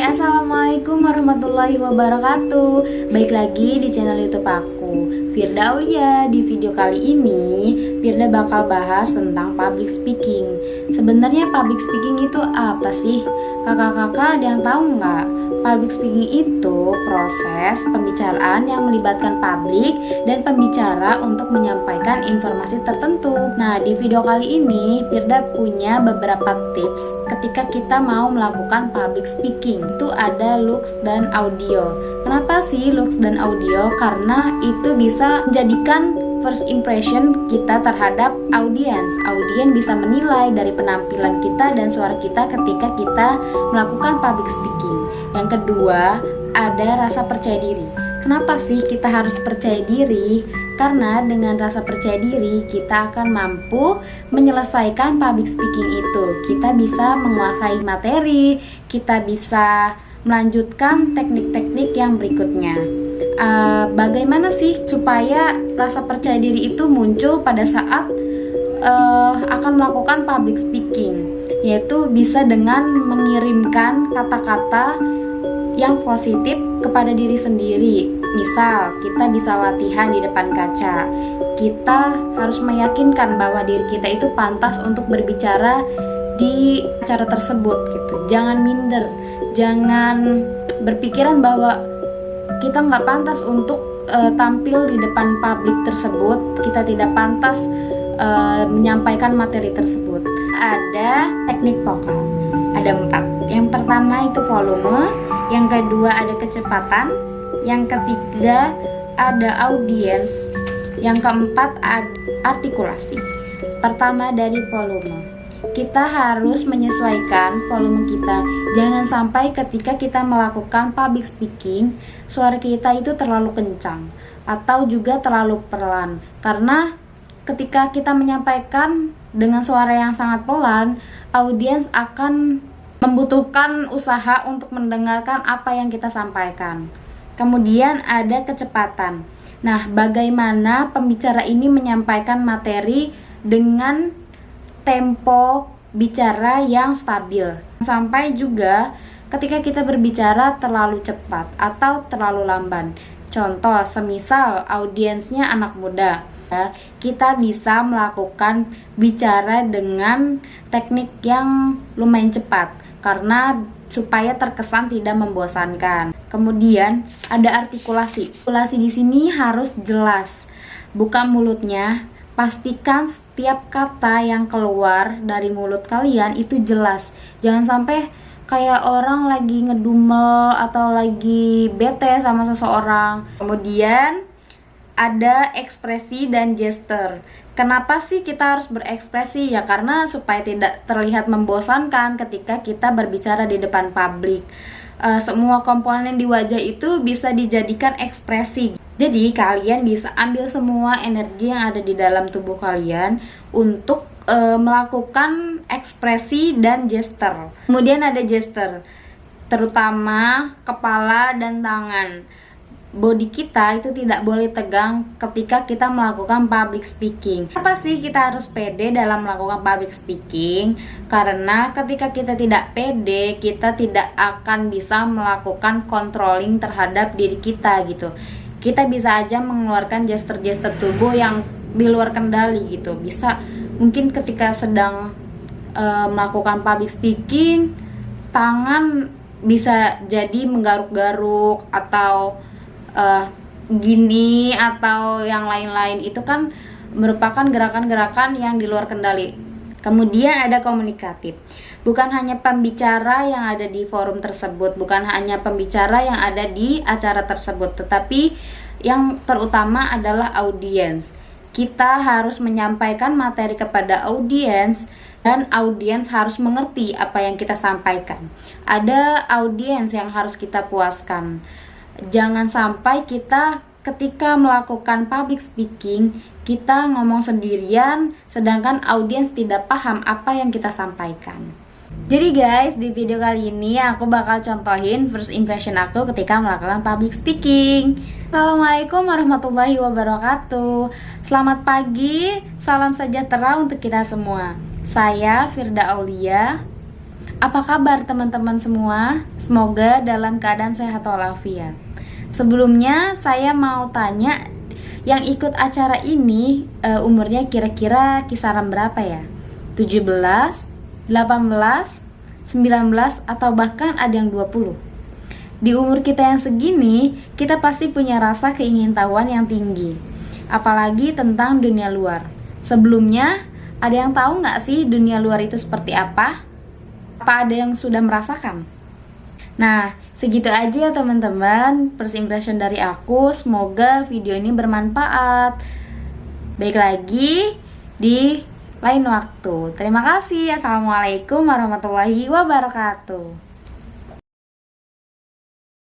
Assalamualaikum warahmatullahi wabarakatuh. Baik lagi di channel YouTube aku, Firda Aulia. Di video kali ini Firda bakal bahas tentang public speaking. Sebenarnya public speaking itu apa sih? Kakak-kakak ada yang tahu nggak? Public speaking itu proses pembicaraan yang melibatkan publik dan pembicara untuk menyampaikan informasi tertentu. Nah, di video kali ini Firda punya beberapa tips ketika kita mau melakukan public speaking. Itu ada looks dan audio. Kenapa sih looks dan audio? Karena itu bisa menjadikan first impression kita terhadap audiens. Audiens bisa menilai dari penampilan kita dan suara kita ketika kita melakukan public speaking. Yang kedua, ada rasa percaya diri. Kenapa sih kita harus percaya diri? Karena dengan rasa percaya diri, kita akan mampu menyelesaikan public speaking itu. Kita bisa menguasai materi, kita bisa melanjutkan teknik-teknik yang berikutnya. Bagaimana sih supaya rasa percaya diri itu muncul pada saat akan melakukan public speaking? Yaitu bisa dengan mengirimkan kata-kata yang positif kepada diri sendiri. Misal, kita bisa latihan di depan kaca. Kita harus meyakinkan bahwa diri kita itu pantas untuk berbicara di acara tersebut gitu. Jangan minder, jangan berpikiran bahwa kita nggak pantas untuk tampil di depan publik tersebut. Kita tidak pantas menyampaikan materi tersebut. Ada teknik vokal, ada 4. Yang pertama itu volume, yang kedua ada kecepatan, yang ketiga ada audiens, yang keempat ada artikulasi. Pertama dari volume, kita harus menyesuaikan volume kita. Jangan sampai ketika kita melakukan public speaking, suara kita itu terlalu kencang atau juga terlalu pelan. Karena ketika kita menyampaikan dengan suara yang sangat pelan, audiens akan membutuhkan usaha untuk mendengarkan apa yang kita sampaikan. Kemudian ada kecepatan. Nah, bagaimana pembicara ini menyampaikan materi dengan tempo bicara yang stabil. Sampai juga ketika kita berbicara terlalu cepat atau terlalu lamban. Contoh, semisal audiensnya anak muda, kita bisa melakukan bicara dengan teknik yang lumayan cepat karena supaya terkesan tidak membosankan. Kemudian ada artikulasi. Artikulasi di sini harus jelas. Buka mulutnya, pastikan setiap kata yang keluar dari mulut kalian itu jelas. Jangan sampai kayak orang lagi ngedumel atau lagi bete sama seseorang. Kemudian ada ekspresi dan gestur. Kenapa sih kita harus berekspresi? Ya karena supaya tidak terlihat membosankan ketika kita berbicara di depan publik. Semua komponen di wajah itu bisa dijadikan ekspresi. Jadi kalian bisa ambil semua energi yang ada di dalam tubuh kalian untuk melakukan ekspresi dan gestur. Kemudian ada gestur, terutama kepala dan tangan. Body kita itu tidak boleh tegang ketika kita melakukan public speaking. Apa sih kita harus pede dalam melakukan public speaking? Karena ketika kita tidak pede, kita tidak akan bisa melakukan controlling terhadap diri kita gitu. Kita bisa aja mengeluarkan gestur-gestur tubuh yang di luar kendali gitu. Bisa mungkin ketika sedang melakukan public speaking, tangan bisa jadi menggaruk-garuk atau gini atau yang lain-lain. Itu kan merupakan gerakan-gerakan yang di luar kendali. Kemudian ada komunikatif. Bukan hanya pembicara yang ada di forum tersebut, bukan hanya pembicara yang ada di acara tersebut, tetapi yang terutama adalah audiens. Kita harus menyampaikan materi kepada audiens dan audiens harus mengerti apa yang kita sampaikan. Ada audiens yang harus kita puaskan. Jangan sampai kita ketika melakukan public speaking, kita ngomong sendirian sedangkan audiens tidak paham apa yang kita sampaikan. Jadi guys, di video kali ini aku bakal contohin first impression aku ketika melakukan public speaking. Assalamualaikum warahmatullahi wabarakatuh. Selamat pagi, salam sejahtera untuk kita semua. Saya Firda Aulia. Apa kabar teman-teman semua? Semoga dalam keadaan sehat walafiat. Sebelumnya saya mau tanya, yang ikut acara ini umurnya kira-kira kisaran berapa ya? 17, 18, 19, atau bahkan ada yang 20. Di umur kita yang segini, kita pasti punya rasa keingintahuan yang tinggi, apalagi tentang dunia luar. Sebelumnya, ada yang tahu nggak sih dunia luar itu seperti apa? Apa ada yang sudah merasakan? Nah, segitu aja ya teman-teman, first impression dari aku. Semoga video ini bermanfaat. Baik lagi di lain waktu. Terima kasih. Assalamualaikum warahmatullahi wabarakatuh.